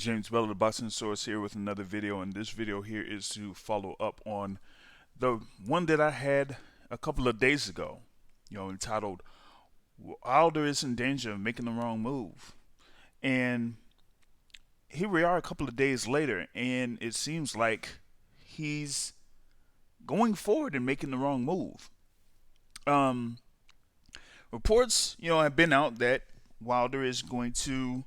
James Bell, the Boxing Source, here with another video, and this video here is to follow up on the one that I had a couple of days ago, entitled "Wilder is in danger of making the wrong move." And here we are a couple of days later, and it seems like he's going forward and making the wrong move. Um, Reports, have been out that Wilder is going to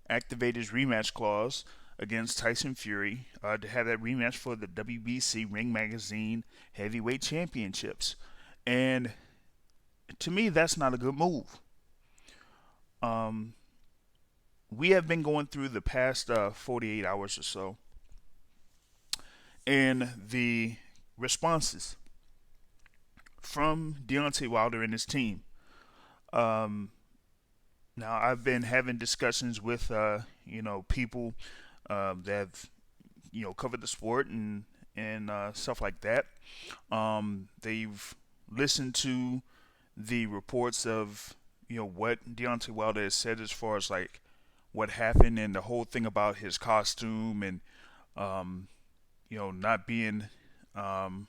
activate his rematch clause against Tyson Fury to have that rematch for the WBC Ring Magazine Heavyweight Championships. And to me, that's not a good move. Um, we have been going through the past 48 hours or so, and the responses from Deontay Wilder and his team. Um, Now, I've been having discussions with people that have covered the sport and stuff like that. They've listened to the reports of what Deontay Wilder has said as far as like what happened and the whole thing about his costume and um, not being um,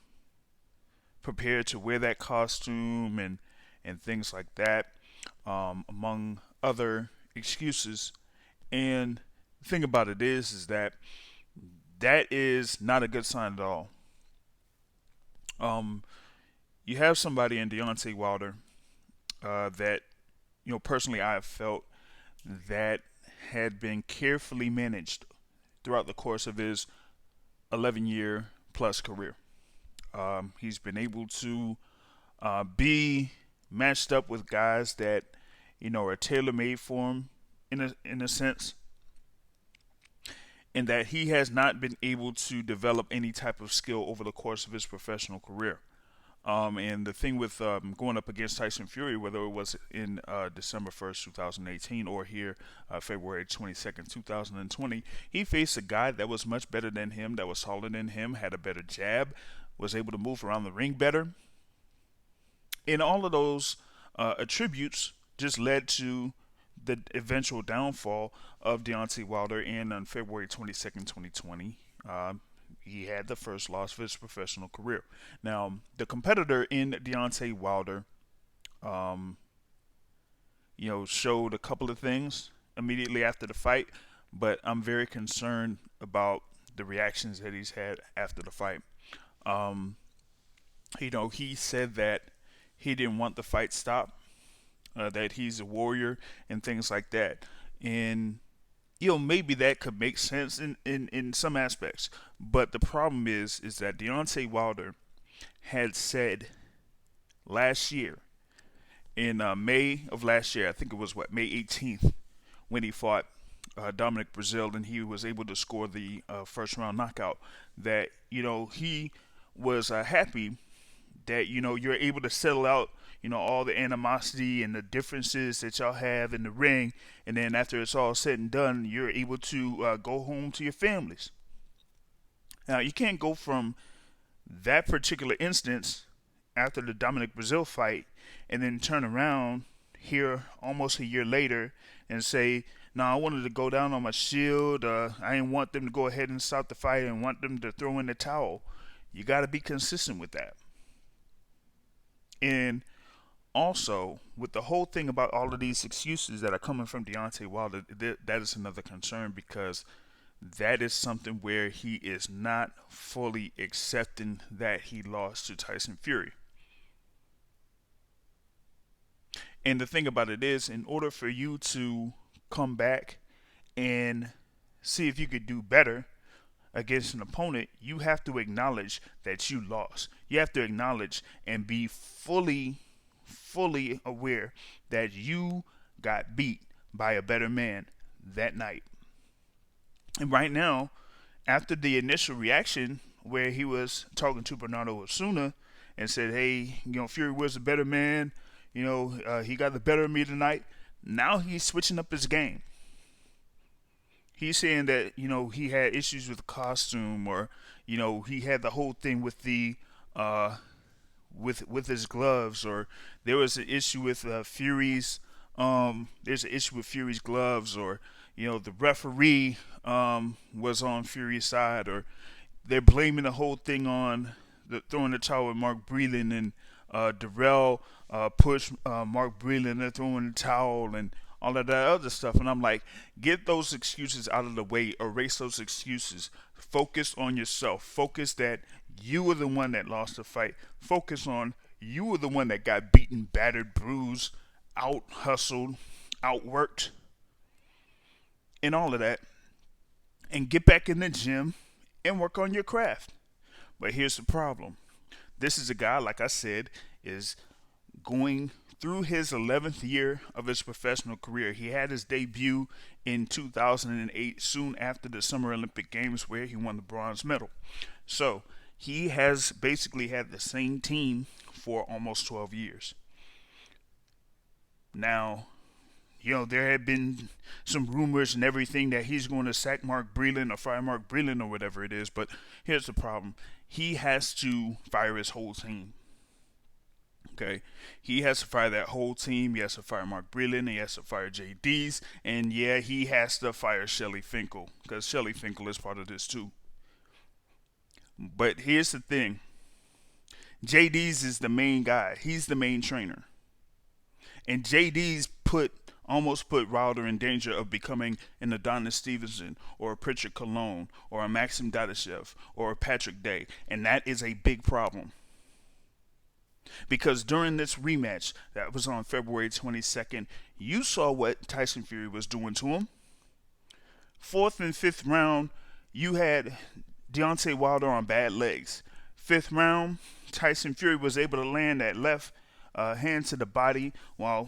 prepared to wear that costume and things like that, among other excuses. And the thing about it is that that is not a good sign at all. Um, you have somebody in Deontay Wilder that personally I have felt that had been carefully managed throughout the course of his 11-year plus career. He's been able to be matched up with guys that are tailor made for him in a sense, in that he has not been able to develop any type of skill over the course of his professional career. And the thing with going up against Tyson Fury, whether it was in December 1st, 2018, or here February 22nd, 2020, he faced a guy that was much better than him, that was taller than him, had a better jab, was able to move around the ring better. And all of those attributes just led to the eventual downfall of Deontay Wilder. And on February 22nd, 2020, he had the first loss of his professional career. Now, the competitor in Deontay Wilder, um, showed a couple of things immediately after the fight, but I'm very concerned about the reactions that he's had after the fight. Um, he said that he didn't want the fight stopped, that he's a warrior and things like that. And maybe that could make sense in some aspects. But the problem is that Deontay Wilder had said last year, in May of last year, I think it was May 18th, when he fought Dominic Brazil and he was able to score the first round knockout, that he was happy that you're able to settle out all the animosity and the differences that y'all have in the ring, and then after it's all said and done, you're able to go home to your families. Now, you can't go from that particular instance after the Dominic Brazil fight and then turn around here almost a year later and say, no, I wanted to go down on my shield. I didn't want them to go ahead and stop the fight and want them to throw in the towel. You got to be consistent with that. And also, with the whole thing about all of these excuses that are coming from Deontay Wilder, that is another concern, because that is something where he is not fully accepting that he lost to Tyson Fury. And the thing about it is, in order for you to come back and see if you could do better against an opponent, you have to acknowledge that you lost. You have to acknowledge and be fully aware that you got beat by a better man that night. And right now, after the initial reaction where he was talking to Bernardo Osuna and said, hey, Fury was a better man, he got the better of me tonight. Now he's switching up his game. He's saying that he had issues with the costume, or he had the whole thing with the with his gloves, or there was an issue with Fury's there's an issue with Fury's gloves, or the referee was on Fury's side, or they're blaming the whole thing on the throwing the towel with Mark Breland, and Darrell pushed Mark Breland to throwing the towel and all of that other stuff. And I'm like, get those excuses out of the way, erase those excuses. Focus on yourself. Focus that you were the one that lost the fight. Focus on you were the one that got beaten, battered, bruised, out hustled, outworked, and all of that. And get back in the gym and work on your craft. But here's the problem. This is a guy, like I said, is going through his 11th year of his professional career. He had his debut in 2008, soon after the Summer Olympic Games, where he won the bronze medal. So he has basically had the same team for almost 12 years. Now, there had been some rumors and everything that he's going to sack Mark Breland or fire Mark Breland or whatever it is. But here's the problem. He has to fire his whole team. Okay, he has to fire that whole team. He has to fire Mark Breland. He has to fire JD's, and yeah, he has to fire Shelly Finkel, because Shelly Finkel is part of this too. But here's the thing: JD's is the main guy. He's the main trainer, and JD's almost put Wilder in danger of becoming an Adonis Stevenson or a Pritchard Colon or a Maxim Dadashev or a Patrick Day, and that is a big problem. Because during this rematch that was on February 22nd, you saw what Tyson Fury was doing to him. Fourth and fifth round, you had Deontay Wilder on bad legs. Fifth round, Tyson Fury was able to land that left hand to the body while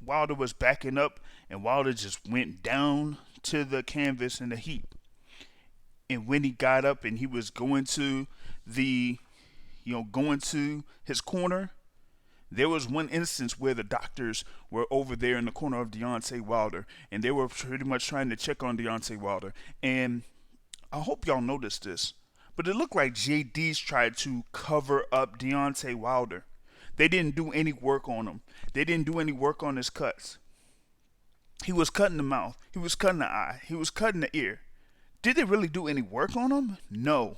Wilder was backing up, and Wilder just went down to the canvas in a heap. And when he got up and he was going to his corner, there was one instance where the doctors were over there in the corner of Deontay Wilder, and they were pretty much trying to check on Deontay Wilder. And I hope y'all noticed this, but it looked like JD's tried to cover up Deontay Wilder. They didn't do any work on him. They didn't do any work on his cuts. He was cutting the mouth. He was cutting the eye. He was cutting the ear. Did they really do any work on him? No.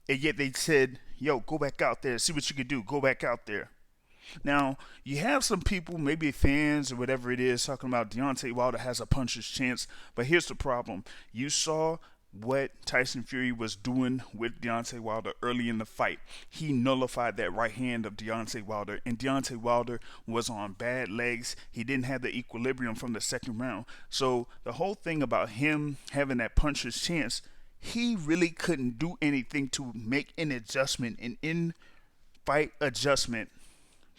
And yet they said, yo, go back out there, see what you can do, go back out there. Now, you have some people, maybe fans or whatever it is, talking about Deontay Wilder has a puncher's chance. But here's the problem. You saw what Tyson Fury was doing with Deontay Wilder early in the fight. He nullified that right hand of Deontay Wilder, and Deontay Wilder was on bad legs. He didn't have the equilibrium from the second round. So the whole thing about him having that puncher's chance, he really couldn't do anything to make an adjustment, an in-fight adjustment,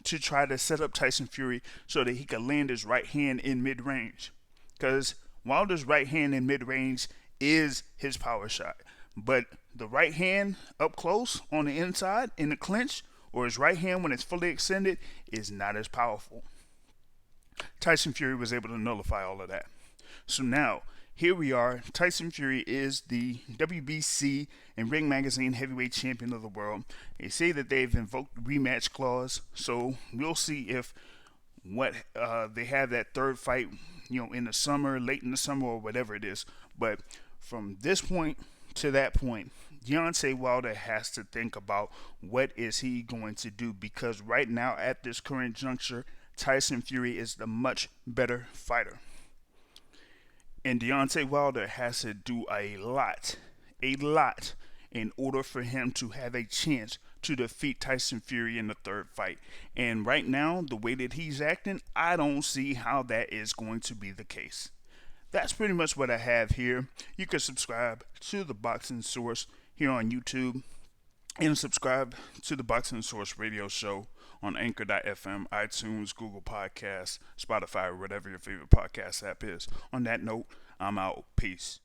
to try to set up Tyson Fury so that he could land his right hand in mid-range. Because Wilder's right hand in mid-range is his power shot. But the right hand up close on the inside in the clinch, or his right hand when it's fully extended, is not as powerful. Tyson Fury was able to nullify all of that. So now, here we are. Tyson Fury is the WBC and Ring Magazine heavyweight champion of the world. They say that they've invoked the rematch clause, so we'll see if they have that third fight, in the summer, late in the summer, or whatever it is. But from this point to that point, Deontay Wilder has to think about what is he going to do, because right now at this current juncture, Tyson Fury is the much better fighter. And Deontay Wilder has to do a lot in order for him to have a chance to defeat Tyson Fury in the third fight. And right now, the way that he's acting, I don't see how that is going to be the case. That's pretty much what I have here. You can subscribe to the Boxing Source here on YouTube, and subscribe to the Boxing Source radio show on Anchor.fm, iTunes, Google Podcasts, Spotify, or whatever your favorite podcast app is. On that note, I'm out. Peace.